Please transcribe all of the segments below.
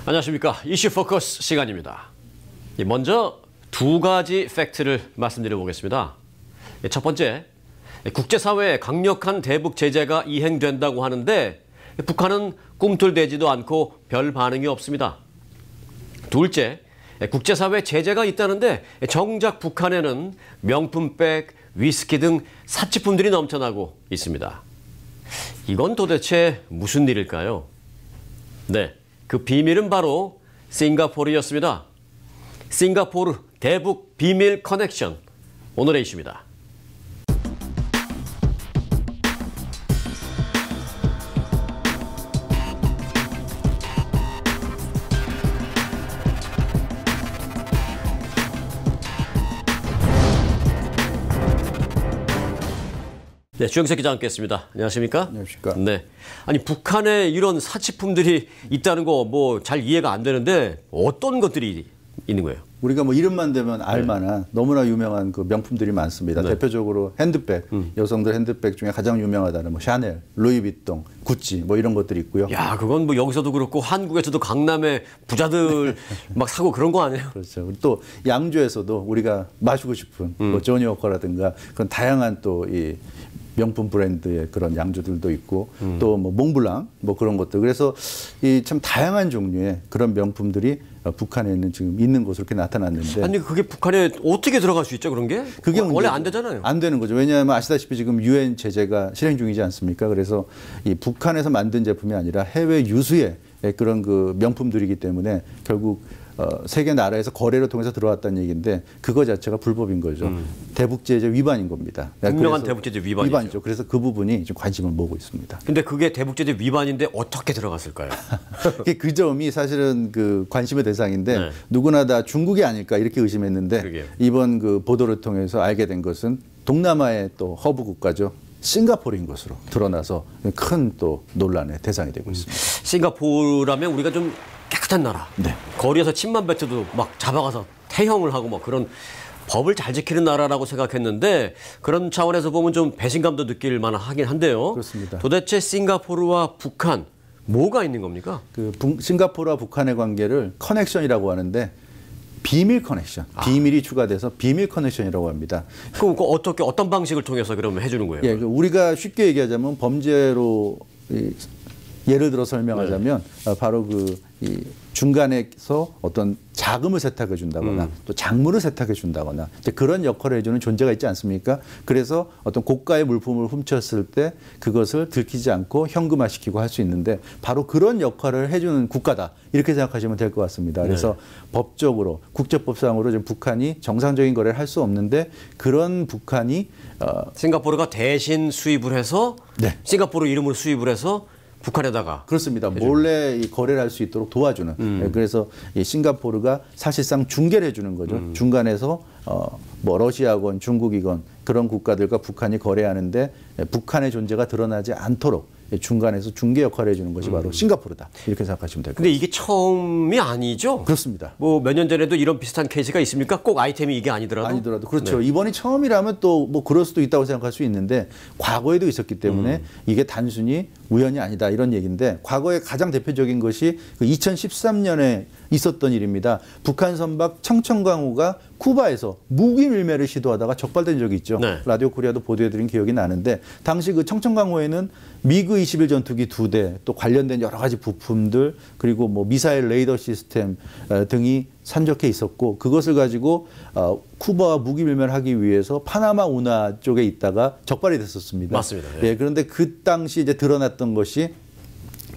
안녕하십니까. 이슈 포커스 시간입니다. 먼저 두 가지 팩트를 말씀드려 보겠습니다. 첫 번째, 국제사회에 강력한 대북 제재가 이행된다고 하는데 북한은 꿈틀대지도 않고 별 반응이 없습니다. 둘째, 국제사회 제재가 있다는데 정작 북한에는 명품백, 위스키 등 사치품들이 넘쳐나고 있습니다. 이건 도대체 무슨 일일까요? 네, 그 비밀은 바로 싱가포르였습니다. 싱가포르 대북 비밀 커넥션, 오늘의 이슈입니다. 네, 주영석 기자 함께했습니다. 안녕하십니까? 안녕하십니까? 네, 아니 북한에 이런 사치품들이 있다는 거 뭐 잘 이해가 안 되는데 어떤 것들이 있는 거예요? 우리가 뭐 이름만 되면 알만한 너무나 유명한 그 명품들이 많습니다. 네. 대표적으로 핸드백, 여성들 핸드백 중에 가장 유명하다는 뭐 샤넬, 루이비통, 구찌 뭐 이런 것들이 있고요. 야, 그건 뭐 여기서도 그렇고 한국에서도 강남에 부자들 막 사고 그런 거 아니에요? 그렇죠. 또 양주에서도 우리가 마시고 싶은 뭐 조니 워커라든가 그런 다양한 또 이 명품 브랜드의 그런 양주들도 있고 또 뭐 몽블랑 뭐 그런 것들. 그래서 이 참 다양한 종류의 그런 명품들이 북한에는 지금 있는 것으로 이렇게 나타났는데. 아니 그게 북한에 어떻게 들어갈 수 있죠, 그런 게? 그게 원래 안 되잖아요. 안 되는 거죠. 왜냐하면 아시다시피 지금 유엔 제재가 실행 중이지 않습니까? 그래서 이 북한에서 만든 제품이 아니라 해외 유수의 그런 그 명품들이기 때문에 결국 세계 나라에서 거래를 통해서 들어왔다는 얘기인데 그거 자체가 불법인 거죠. 대북제재 위반인 겁니다. 분명한 대북제재 위반이죠. 그래서 그 부분이 좀 관심을 모으고 있습니다. 근데 그게 대북제재 위반인데 어떻게 들어갔을까요? 그 점이 사실은 그 관심의 대상인데 네. 누구나 다 중국이 아닐까 이렇게 의심했는데 그러게요. 이번 그 보도를 통해서 알게 된 것은 동남아의 또 허브 국가죠. 싱가포르인 것으로 드러나서 큰 또 논란의 대상이 되고 있습니다. 싱가포르라면 우리가 좀 깨끗한 나라. 네. 거리에서 침만 뱉어도 막 잡아가서 태형을 하고 막 그런 법을 잘 지키는 나라라고 생각했는데 그런 차원에서 보면 좀 배신감도 느낄 만하긴 한데요. 그렇습니다. 도대체 싱가포르와 북한 뭐가 있는 겁니까? 그 싱가포르와 북한의 관계를 커넥션이라고 하는데 비밀 커넥션, 비밀이 추가돼서 비밀 커넥션이라고 합니다. 그럼 어떻게 어떤 방식을 통해서 그러면 해주는 거예요? 예, 우리가 쉽게 얘기하자면 범죄로 예를 들어 설명하자면 바로 이 중간에서 어떤 자금을 세탁해 준다거나 또 작물을 세탁해 준다거나 이제 그런 역할을 해주는 존재가 있지 않습니까? 그래서 어떤 고가의 물품을 훔쳤을 때 그것을 들키지 않고 현금화시키고 할 수 있는데 바로 그런 역할을 해주는 국가다 이렇게 생각하시면 될 것 같습니다. 그래서 법적으로 국제법상으로 지금 북한이 정상적인 거래를 할 수 없는데 그런 북한이 싱가포르가 대신 수입을 해서 네. 싱가포르 이름으로 수입을 해서 북한에다가 그렇습니다. 몰래 이 거래를 할 수 있도록 도와주는. 그래서 이 싱가포르가 사실상 중개를 해주는 거죠. 중간에서 뭐 러시아건 중국이건 그런 국가들과 북한이 거래하는데 북한의 존재가 드러나지 않도록 중간에서 중개 역할을 해주는 것이 바로 싱가포르다. 이렇게 생각하시면 될 것 같습니다. 근데 이게 처음이 아니죠? 그렇습니다. 뭐 몇 년 전에도 이런 비슷한 케이스가 있습니까? 꼭 아이템이 이게 아니더라도? 그렇죠. 네. 이번이 처음이라면 또 뭐 그럴 수도 있다고 생각할 수 있는데 과거에도 있었기 때문에 이게 단순히 우연이 아니다 이런 얘기인데 과거에 가장 대표적인 것이 그 2013년에 있었던 일입니다. 북한 선박 청천강호가 쿠바에서 무기 밀매를 시도하다가 적발된 적이 있죠. 네. 라디오 코리아도 보도해드린 기억이 나는데 당시 그 청천강호에는 미그 21 전투기 2대 또 관련된 여러 가지 부품들 그리고 뭐 미사일 레이더 시스템 등이 산적해 있었고 그것을 가지고 쿠바와 무기 밀매를 하기 위해서 파나마 운하 쪽에 있다가 적발이 됐었습니다. 맞습니다. 네. 예, 그런데 그 당시 이제 드러났던 것이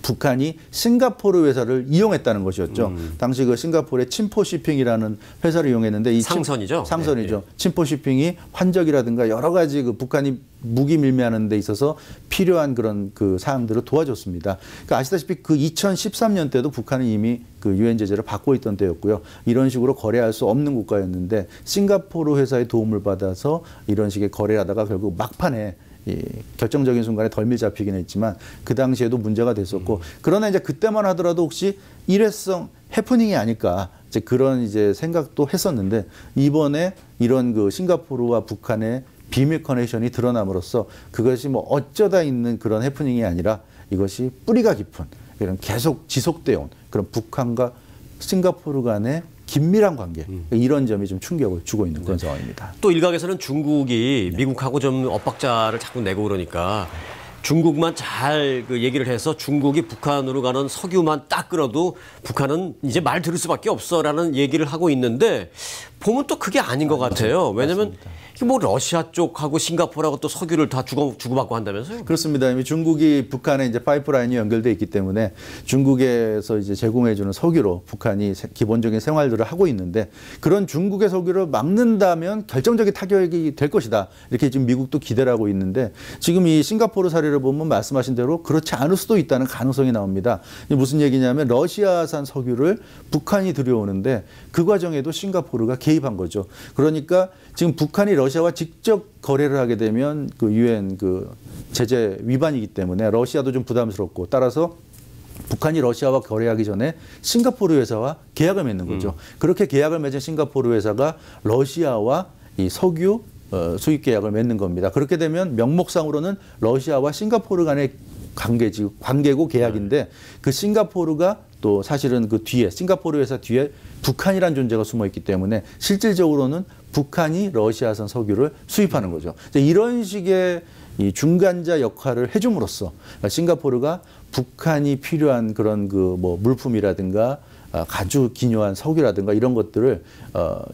북한이 싱가포르 회사를 이용했다는 것이었죠. 당시 그 싱가포르의 침포시핑이라는 회사를 이용했는데 이 상선이죠. 상선이죠. 네, 네. 침포시핑이 환적이라든가 여러 가지 그 북한이 무기 밀매하는 데 있어서 필요한 그런 그 사항들을 도와줬습니다. 그러니까 아시다시피 그 2013년 때도 북한은 이미 그 유엔 제재를 받고 있던 때였고요. 이런 식으로 거래할 수 없는 국가였는데 싱가포르 회사의 도움을 받아서 이런 식의 거래를 하다가 결국 막판에 이 결정적인 순간에 덜미 잡히긴 했지만 그 당시에도 문제가 됐었고 그러나 이제 그때만 하더라도 혹시 일회성 해프닝이 아닐까 이제 그런 이제 생각도 했었는데 이번에 이런 그 싱가포르와 북한의 비밀 커넥션이 드러남으로써 그것이 뭐 어쩌다 있는 그런 해프닝이 아니라 이것이 뿌리가 깊은 이런 계속 지속되어 온 그런 북한과 싱가포르 간의 긴밀한 관계 이런 점이 좀 충격을 주고 있는 그런 상황입니다. 또 일각에서는 중국이 미국하고 좀 엇박자를 자꾸 내고 그러니까 중국만 잘 그 얘기를 해서 중국이 북한으로 가는 석유만 딱 끊어도 북한은 이제 말 들을 수밖에 없어라는 얘기를 하고 있는데 보면 또 그게 아닌 것 같아요. 왜냐하면 이게 뭐 러시아 쪽하고 싱가포르하고 또 석유를 다 주고받고 한다면서요? 그렇습니다. 이미 중국이 북한에 이제 파이프라인이 연결돼 있기 때문에 중국에서 이제 제공해주는 석유로 북한이 기본적인 생활들을 하고 있는데 그런 중국의 석유를 막는다면 결정적인 타격이 될 것이다. 이렇게 지금 미국도 기대를 하고 있는데 지금 이 싱가포르 사례를 보면 말씀하신 대로 그렇지 않을 수도 있다는 가능성이 나옵니다. 이게 무슨 얘기냐면 러시아산 석유를 북한이 들여오는데 그 과정에도 싱가포르가 개입한 거죠. 그러니까 지금 북한이 러시아와 직접 거래를 하게 되면 그 유엔 그 제재 위반이기 때문에 러시아도 좀 부담스럽고 따라서 북한이 러시아와 거래하기 전에 싱가포르 회사와 계약을 맺는 거죠. 그렇게 계약을 맺은 싱가포르 회사가 러시아와 이 석유 수입 계약을 맺는 겁니다. 그렇게 되면 명목상으로는 러시아와 싱가포르 간의 관계고 계약인데 그 싱가포르가 또 사실은 그 뒤에 싱가포르 회사 뒤에 북한이라는 존재가 숨어 있기 때문에 실질적으로는 북한이 러시아산 석유를 수입하는 거죠. 이런 식의 이 중간자 역할을 해줌으로써 싱가포르가 북한이 필요한 그런 그 뭐 물품이라든가 아주 기묘한 석유라든가 이런 것들을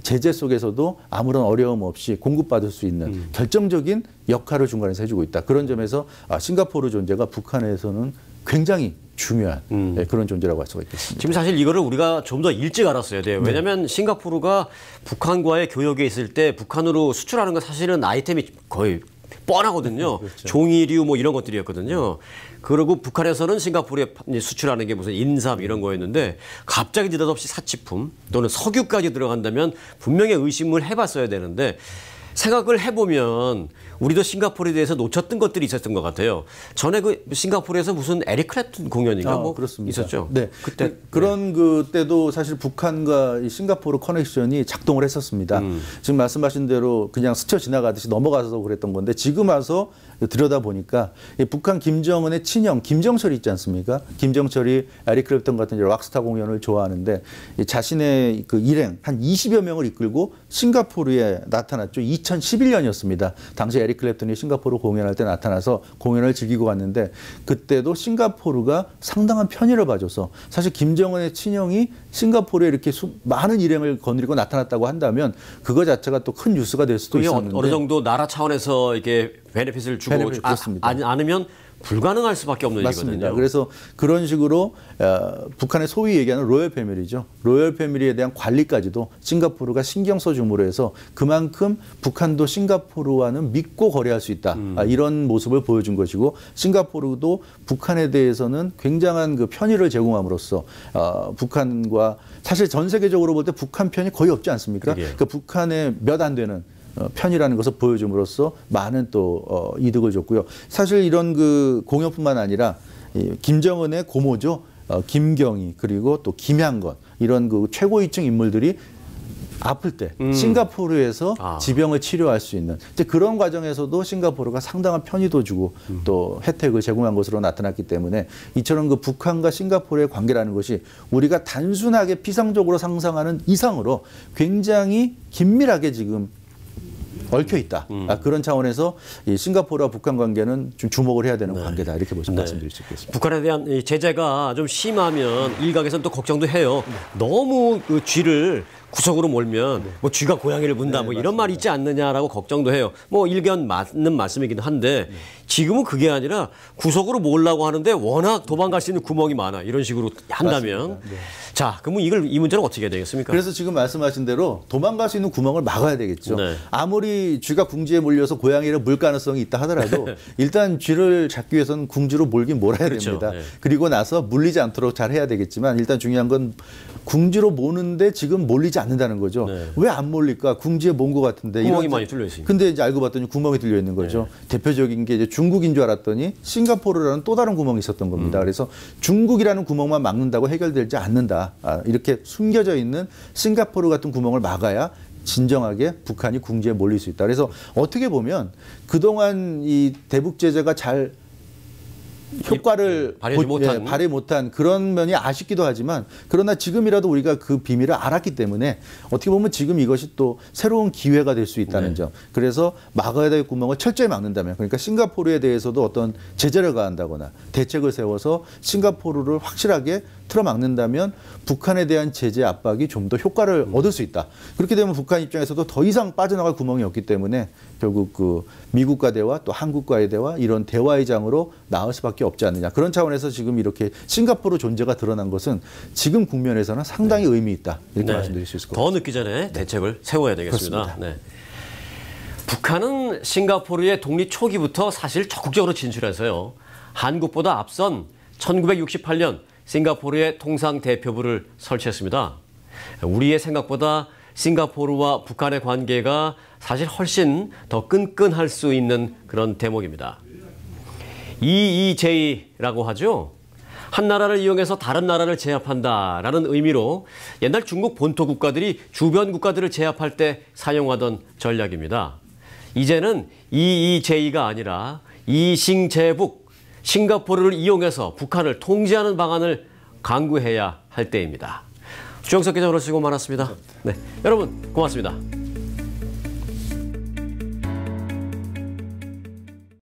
제재 속에서도 아무런 어려움 없이 공급받을 수 있는 결정적인 역할을 중간에서 해주고 있다. 그런 점에서 싱가포르 존재가 북한에서는 굉장히 중요한 그런 존재라고 할 수가 있겠습니다. 지금 사실 이거를 우리가 좀 더 일찍 알았어야 돼요. 왜냐하면 싱가포르가 북한과의 교역에 있을 때 북한으로 수출하는 건 사실은 아이템이 거의 뻔하거든요. 그렇죠. 종이류 뭐 이런 것들이었거든요. 그리고 북한에서는 싱가포르에 수출하는 게 무슨 인삼 이런 거였는데 갑자기 느닷없이 사치품 또는 석유까지 들어간다면 분명히 의심을 해봤어야 되는데 생각을 해보면 우리도 싱가포르에 대해서 놓쳤던 것들이 있었던 것 같아요. 전에 그 싱가포르에서 무슨 에릭 클랩튼 공연인가 뭐 그렇습니다. 있었죠. 네, 그때 그런 그때도 사실 북한과 이 싱가포르 커넥션이 작동을 했었습니다. 지금 말씀하신 대로 그냥 스쳐 지나가듯이 넘어가서 그랬던 건데 지금 와서 들여다 보니까 북한 김정은의 친형 김정철이 있지 않습니까? 김정철이 에릭 클랩턴 같은 락스타 공연을 좋아하는데 자신의 그 일행 한 20여 명을 이끌고 싱가포르에 나타났죠. 2011년이었습니다. 당시 에릭 클랩턴이 싱가포르 공연할 때 나타나서 공연을 즐기고 갔는데 그때도 싱가포르가 상당한 편의를 봐줘서 사실 김정은의 친형이 싱가포르에 이렇게 많은 일행을 거느리고 나타났다고 한다면 그거 자체가 또 큰 뉴스가 될 수도 있었는데 어느 정도 나라 차원에서 이게 베네핏을 주고 않으면 불가능할 수밖에 없는 맞습니다. 일이거든요. 그래서 그런 식으로 북한의 소위 얘기하는 로열 패밀리죠. 로열 패밀리에 대한 관리까지도 싱가포르가 신경 써줌으로 해서 그만큼 북한도 싱가포르와는 믿고 거래할 수 있다. 이런 모습을 보여준 것이고 싱가포르도 북한에 대해서는 굉장한 그 편의를 제공함으로써 북한과 사실 전 세계적으로 볼 때 북한 편이 거의 없지 않습니까? 그러니까 북한에 몇 안 되는 편이라는 것을 보여줌으로써 많은 또 이득을 줬고요. 사실 이런 그 공연뿐만 아니라 김정은의 고모죠. 김경희 그리고 또 김양건 이런 그 최고위층 인물들이 아플 때 싱가포르에서 지병을 치료할 수 있는 이제 그런 과정에서도 싱가포르가 상당한 편의도 주고 또 혜택을 제공한 것으로 나타났기 때문에 이처럼 그 북한과 싱가포르의 관계라는 것이 우리가 단순하게 피상적으로 상상하는 이상으로 굉장히 긴밀하게 지금 얽혀 있다. 그런 차원에서 이 싱가포르와 북한 관계는 좀 주목을 해야 되는 관계다. 이렇게 말씀드릴 수 있겠습니다. 북한에 대한 이 제재가 좀 심하면 일각에서는 또 걱정도 해요. 너무 그 쥐를 구석으로 몰면 뭐 쥐가 고양이를 문다 뭐 이런 말이 있지 않느냐라고 걱정도 해요. 뭐 일견 맞는 말씀이긴 한데 지금은 그게 아니라 구석으로 몰라고 하는데 워낙 도망갈 수 있는 구멍이 많아. 이런 식으로 한다면 자, 그러면 이 문제는 어떻게 해야 되겠습니까? 그래서 지금 말씀하신 대로 도망갈 수 있는 구멍을 막아야 되겠죠. 네. 아무리 쥐가 궁지에 몰려서 고양이를 물 가능성이 있다 하더라도 일단 쥐를 잡기 위해서는 궁지로 몰긴 몰아야 그렇죠. 됩니다. 네. 그리고 나서 물리지 않도록 잘 해야 되겠지만 일단 중요한 건 궁지로 모는데 지금 몰리지 않는다는 거죠. 네. 왜 안 몰릴까? 궁지에 몬 것 같은데. 구멍이 많이 뚫려 있으니까. 근데 이제 알고 봤더니 구멍이 뚫려 있는 거죠. 대표적인 게 이제 중국인 줄 알았더니 싱가포르라는 또 다른 구멍이 있었던 겁니다. 그래서 중국이라는 구멍만 막는다고 해결되지 않는다. 이렇게 숨겨져 있는 싱가포르 같은 구멍을 막아야 진정하게 북한이 궁지에 몰릴 수 있다. 그래서 어떻게 보면 그동안 이 대북 제재가 잘 효과를 발휘 못한 그런 면이 아쉽기도 하지만 그러나 지금이라도 우리가 그 비밀을 알았기 때문에 어떻게 보면 지금 이것이 또 새로운 기회가 될 수 있다는 네. 점. 그래서 막아야 될 구멍을 철저히 막는다면 그러니까 싱가포르에 대해서도 어떤 제재를 가한다거나 대책을 세워서 싱가포르를 확실하게 틀어막는다면 북한에 대한 제재 압박이 좀 더 효과를 얻을 수 있다. 그렇게 되면 북한 입장에서도 더 이상 빠져나갈 구멍이 없기 때문에 결국 그 미국과 대화 또 한국과의 대화 이런 대화의 장으로 나올 수밖에 없지 않느냐. 그런 차원에서 지금 이렇게 싱가포르 존재가 드러난 것은 지금 국면에서는 상당히 의미 있다. 이렇게 말씀드릴 수 있을 것 같습니다. 더 늦기 전에 대책을 세워야 되겠습니다. 그렇습니다. 네. 북한은 싱가포르의 독립 초기부터 사실 적극적으로 진출해서요. 한국보다 앞선 1968년 싱가포르의 통상대표부를 설치했습니다. 우리의 생각보다 싱가포르와 북한의 관계가 사실 훨씬 더 끈끈할 수 있는 그런 대목입니다. EEJ라고 하죠. 한 나라를 이용해서 다른 나라를 제압한다라는 의미로 옛날 중국 본토 국가들이 주변 국가들을 제압할 때 사용하던 전략입니다. 이제는 EEJ가 아니라 이싱제북, 싱가포르를 이용해서 북한을 통제하는 방안을 강구해야 할 때입니다. 주영석 기자 오늘 수고 많았습니다. 네, 여러분 고맙습니다.